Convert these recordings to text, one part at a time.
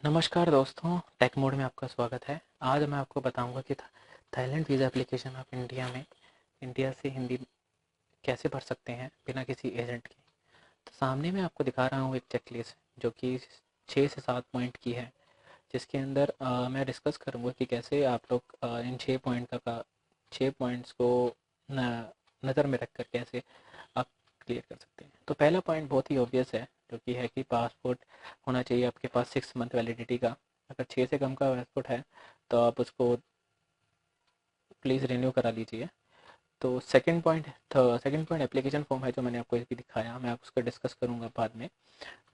नमस्कार दोस्तों, take mode में आपका स्वागत है। आज मैं आपको बताऊंगा कि थाईलैंड वीज़ा एप्लीकेशन आप इंडिया से हिंदी कैसे भर सकते हैं बिना किसी एजेंट के। तो सामने मैं आपको दिखा रहा हूँ एक चेकलिस्ट जो कि 6 से 7 पॉइंट की है, जिसके अंदर मैं डिस्कस करूँगा कि कैसे आप लोग इन 6 पॉइंट्स को नज़र में रखकर कैसे आप क्लियर कर सकते हैं। तो पहला पॉइंट बहुत ही ऑब्वियस है, जो कि है कि पासपोर्ट होना चाहिए आपके पास 6 मंथ वैलिडिटी का। अगर 6 से कम का पासपोर्ट है तो आप उसको प्लीज़ रिन्यू करा लीजिए। तो सेकंड पॉइंट एप्लीकेशन फॉर्म है, जो मैंने आपको अभी दिखाया। मैं उसको डिस्कस करूँगा बाद में।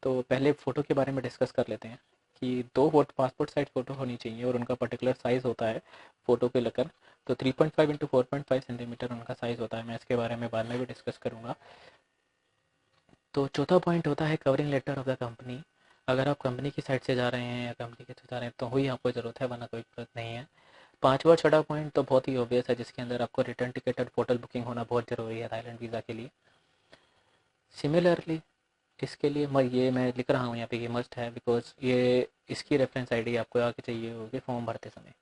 तो पहले फ़ोटो के बारे में डिस्कस कर लेते हैं कि दो फोटो पासपोर्ट साइज फ़ोटो होनी चाहिए और उनका पर्टिकुलर साइज़ होता है फ़ोटो के लेकर। तो 3.5 × 4.5 सेंटीमीटर उनका साइज़ होता है। मैं इसके बारे में बाद में भी डिस्कस करूँगा। तो चौथा पॉइंट होता है covering letter of the company. अगर आप कंपनी की साइड से जा रहे हैं या कंपनी के थ्रू जा रहे हैं तो ही आपको ज़रूरत है, वरना कोई ज़रूरत नहीं है। पांचवा और छठा पॉइंट तो बहुत ही ऑब्वियस है, जिसके अंदर आपको रिटर्न टिकट और होटल बुकिंग होना बहुत ज़रूरी है थाईलैंड वीज़ा के लिए। सिमिलरली इसके लिए ये मैं लिख रहा हूँ यहाँ पे, ये मस्ट है बिकॉज ये इसकी रेफरेंस आईडी आपको आगे चाहिए होगी फॉर्म भरते समय।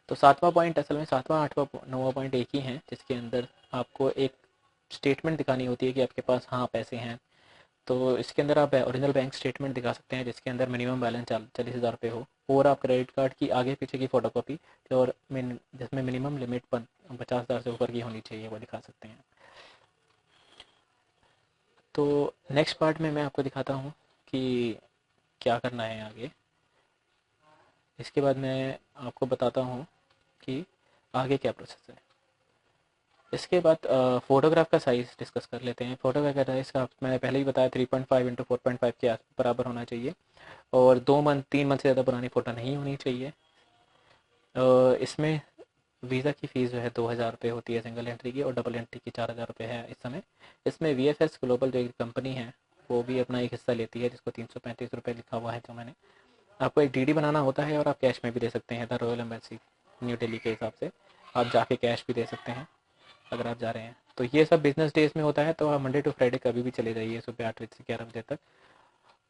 तो सातवां पॉइंट, असल में सातवां आठवां नौवां पॉइंट एक ही है, जिसके अंदर आपको एक स्टेटमेंट दिखानी होती है कि आपके पास हाँ पैसे हैं। तो इसके अंदर आप ओरिजिनल बैंक स्टेटमेंट दिखा सकते हैं, जिसके अंदर मिनिमम बैलेंस 40,000 रुपये हो, और आप क्रेडिट कार्ड की आगे पीछे की फ़ोटोकॉपी और जिसमें मिनिमम लिमिट 50,000 से ऊपर की होनी चाहिए, वो दिखा सकते हैं। तो नेक्स्ट पार्ट में मैं आपको दिखाता हूँ कि क्या करना है आगे। इसके बाद मैं आपको बताता हूँ कि आगे क्या प्रोसेस है। इसके बाद फ़ोटोग्राफ का साइज़ डिस्कस कर लेते हैं। फ़ोटोग्राफ का साइज़ का मैंने पहले ही बताया 3.5 × 4.5 के बराबर होना चाहिए, और 2 मंथ 3 मंथ से ज़्यादा पुरानी फ़ोटो नहीं होनी चाहिए। इसमें वीज़ा की फ़ीस जो है 2,000 रुपये होती है सिंगल एंट्री की, और डबल एंट्री की 4,000 रुपये है इस समय। इसमें VFS ग्लोबल जो एक कंपनी है वो भी अपना एक हिस्सा लेती है, जिसको 335 रुपये लिखा हुआ है जो मैंने आपको। एक DD बनाना होता है और आप कैश में भी दे सकते हैं। The royal embassy new Delhi के हिसाब से आप जाके कैश भी दे सकते हैं अगर आप जा रहे हैं। तो ये सब बिजनेस डेज में होता है, तो आप मंडे टू फ्राइडे कभी भी चले जाइए सुबह 8 बजे से 11 बजे तक।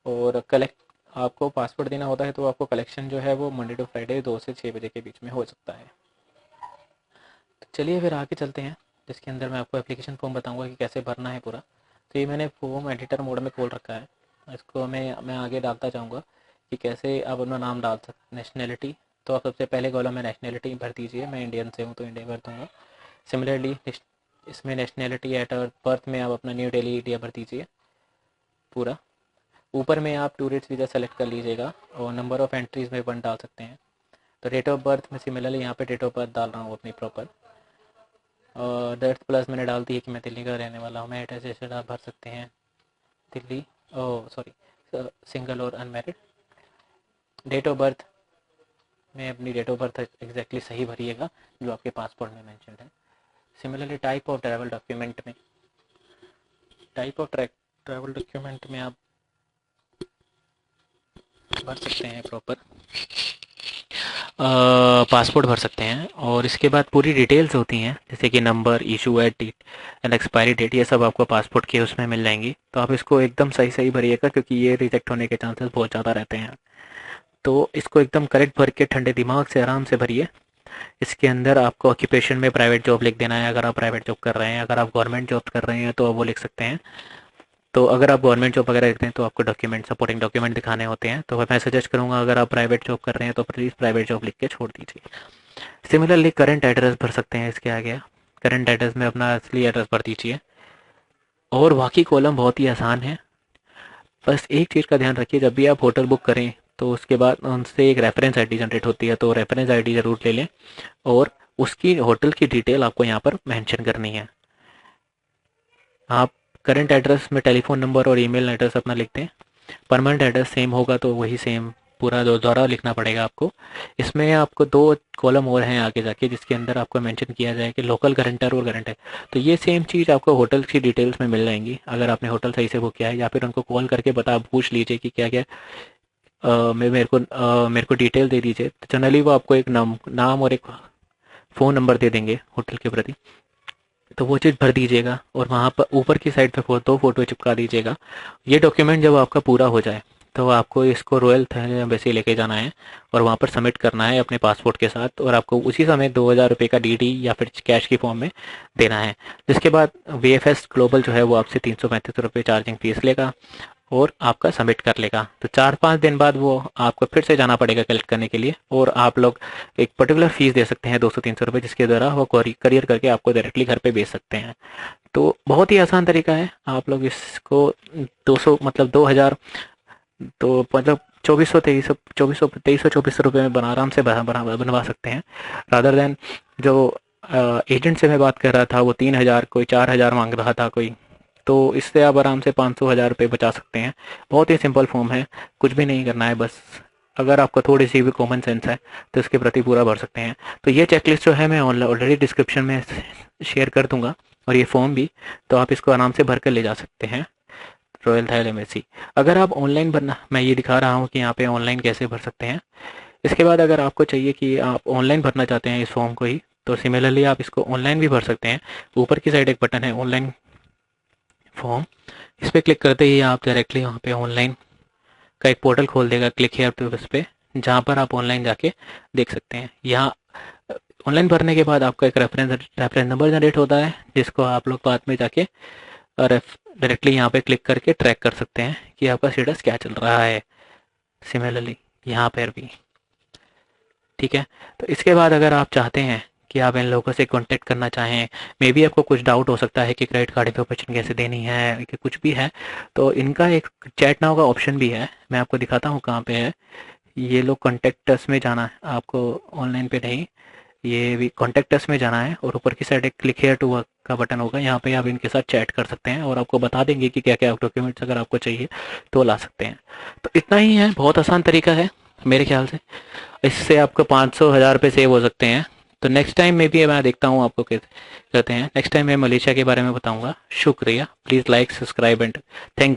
और कलेक्ट आपको पासपोर्ट देना होता है, तो आपको कलेक्शन जो है वो मंडे टू फ्राइडे 2 से 6 बजे के बीच में हो सकता है। तो चलिए फिर आगे चलते हैं, जिसके अंदर मैं आपको एप्लीकेशन फॉर्म बताऊंगा कि कैसे भरना है पूरा। तो ये मैंने फॉर्म एडिटर मोड में खोल रखा है। इसको मैं आगे डालता जाऊँगा कि कैसे आप अपना नाम डाल सकते। नेशनैलिटी, तो आप सबसे पहले कॉलम में नेशनैलिटी भर दीजिए। मैं इंडियन से हूँ तो इंडिया भर दूँगा। सिमिलरली इसमें नेशनैलिटी एट बर्थ में आप अपना न्यू दिल्ली इंडिया भर दीजिए पूरा। ऊपर में आप टूरिस्ट वीज़ा सेलेक्ट कर लीजिएगा, और नंबर ऑफ़ एंट्रीज़ में 1 डाल सकते हैं। तो डेट ऑफ बर्थ में सिमिलरली यहाँ पे डेट ऑफ बर्थ डाल रहा हूँ अपनी प्रॉपर। और डेट प्लस मैंने डाल दी है कि मैं दिल्ली का रहने वाला हूँ। मैं एटेस्टेशन आप भर सकते हैं दिल्ली, ओ सॉरी, सिंगल और अनमैरिड। डेट ऑफ बर्थ में अपनी डेट ऑफ बर्थ एग्जैक्टली सही भरिएगा जो आपके पासपोर्ट में मेंशन है। Similarly type of travel document में, ट्रैवल डॉक्यूमेंट में आप भर सकते हैं प्रॉपर पासपोर्ट भर सकते हैं। और इसके बाद पूरी डिटेल्स होती हैं, जैसे कि number, issue at date and expiry date, ये सब आपको पासपोर्ट के उसमें मिल जाएंगी। तो आप इसको एकदम सही सही भरिएगा, क्योंकि ये रिजेक्ट होने के चांसेस बहुत ज़्यादा रहते हैं। तो इसको एकदम करेक्ट भर के ठंडे दिमाग से आराम से भरिए। इसके अंदर आपको ऑक्यूपेशन में प्राइवेट जॉब लिख देना है, अगर आप प्राइवेट जॉब कर रहे हैं। अगर आप गवर्नमेंट जॉब कर रहे हैं तो वो लिख सकते हैं। तो अगर आप गवर्नमेंट जॉब वगैरह देखते हैं तो आपको सपोर्टिंग डॉक्यूमेंट दिखाने होते हैं। तो मैं सजेस्ट करूंगा, अगर आप प्राइवेट जॉब कर रहे हैं तो प्लीज़ प्राइवेट जॉब लिख के छोड़ दीजिए। सिमिलरली करंट एड्रेस भर सकते हैं इसके आगे। करंट एड्रेस में अपना असली एड्रेस भर दीजिए। और बाकी कॉलम बहुत ही आसान है। बस एक चीज़ का ध्यान रखिए, जब भी आप होटल बुक करें तो उसके बाद उनसे एक रेफरेंस आईडी जनरेट होती है, तो रेफरेंस आईडी ज़रूर ले लें। और उसकी होटल की डिटेल आपको यहाँ पर मेंशन करनी है। आप करंट एड्रेस में टेलीफोन नंबर और ईमेल एड्रेस अपना लिखते हैं। परमानेंट एड्रेस सेम होगा तो वही सेम पूरा दोबारा लिखना पड़ेगा आपको। इसमें आपको 2 कॉलम और हैं आगे जाके, जिसके अंदर आपको मेंशन किया जाए कि लोकल गारंटर और गारंटर। तो ये सेम चीज़ आपको होटल की डिटेल्स में मिल जाएंगी, अगर आपने होटल सही से बुक किया है। या फिर उनको कॉल करके पूछ लीजिए कि क्या क्या मेरे को डिटेल दे दीजिए। तो जनरली वो आपको एक नाम और एक फ़ोन नंबर दे देंगे होटल के प्रति। तो वो चीज़ भर दीजिएगा और वहाँ पर ऊपर की साइड पे 2 फोटो चिपका दीजिएगा। ये डॉक्यूमेंट जब आपका पूरा हो जाए तो आपको इसको रॉयल थाईलैंड एम्बेसी लेके जाना है और वहाँ पर सबमिट करना है अपने पासपोर्ट के साथ, और आपको उसी समय 2,000 रुपये का डीडी या फिर कैश की फॉर्म में देना है। जिसके बाद VFS ग्लोबल जो है वो आपसे 335 रुपये चार्जिंग फीस लेगा और आपका सबमिट कर लेगा। तो 4-5 दिन बाद वो आपको फिर से जाना पड़ेगा कलेक्ट करने के लिए, और आप लोग एक पर्टिकुलर फीस दे सकते हैं 200-300 रुपये, जिसके द्वारा वो करियर करके आपको डायरेक्टली घर पे भेज सकते हैं। तो बहुत ही आसान तरीका है, आप लोग इसको 200 मतलब 2,000 तो मतलब 2400 में आराम से बनवा सकते हैं, रादर देन जो एजेंट से मैं बात कर रहा था वो 3,000 कोई 4,000 मांग रहा था कोई, तो इससे आप आराम से 500-1,000 रुपये बचा सकते हैं। बहुत ही सिंपल फॉर्म है, कुछ भी नहीं करना है, बस अगर आपको थोड़ी सी भी कॉमन सेंस है तो इसके प्रति पूरा भर सकते हैं। तो ये चेकलिस्ट जो है मैं ऑलरेडी डिस्क्रिप्शन में शेयर कर दूंगा, और ये फॉर्म भी, तो आप इसको आराम से भर कर ले जा सकते हैं रॉयल थाईलैंड एम्बेसी। अगर आप ऑनलाइन भरना, मैं ये दिखा रहा हूँ कि यहाँ पे ऑनलाइन कैसे भर सकते हैं। इसके बाद अगर आपको चाहिए कि आप ऑनलाइन भरना चाहते हैं इस फॉर्म को ही, तो सिमिलरली आप इसको ऑनलाइन भी भर सकते हैं। ऊपर की साइड एक बटन है ऑनलाइन फॉर्म, इस पर क्लिक करते ही आप डायरेक्टली वहाँ पे ऑनलाइन का एक पोर्टल खोल देगा, क्लिक हियर टू उस पर, जहाँ पर आप ऑनलाइन जाके देख सकते हैं। यहाँ ऑनलाइन भरने के बाद आपका एक रेफरेंस नंबर जनरेट होता है, जिसको आप लोग बाद में जाके डायरेक्टली यहाँ पे क्लिक करके ट्रैक कर सकते हैं कि आपका स्टेटस क्या चल रहा है। सिमिलरली यहाँ पर भी ठीक है। तो इसके बाद अगर आप चाहते हैं कि आप इन लोगों से कांटेक्ट करना चाहें, मे बी आपको कुछ डाउट हो सकता है कि क्रेडिट कार्ड इन्फॉर्मेशन कैसे देनी है कि कुछ भी है, तो इनका एक चैट नाउ का ऑप्शन भी है, मैं आपको दिखाता हूँ कहाँ पे है। ये लोग कॉन्टेक्ट अस में जाना है आपको, ऑनलाइन पे नहीं, ये भी कॉन्टेक्ट अस में जाना है, और ऊपर की साइड एक क्लिक हेयर टू वर्क का बटन होगा, यहाँ पे आप इनके साथ चैट कर सकते हैं और आपको बता देंगे कि क्या क्या डॉक्यूमेंट्स अगर आपको चाहिए तो ला सकते हैं। तो इतना ही है, बहुत आसान तरीका है मेरे ख्याल से, इससे आपको 500-1,000 रुपये सेव हो सकते हैं। तो नेक्स्ट टाइम में भी मैं देखता हूँ आपको कैसे करते हैं, नेक्स्ट टाइम मैं मलेशिया के बारे में बताऊंगा। शुक्रिया, please like, subscribe and thank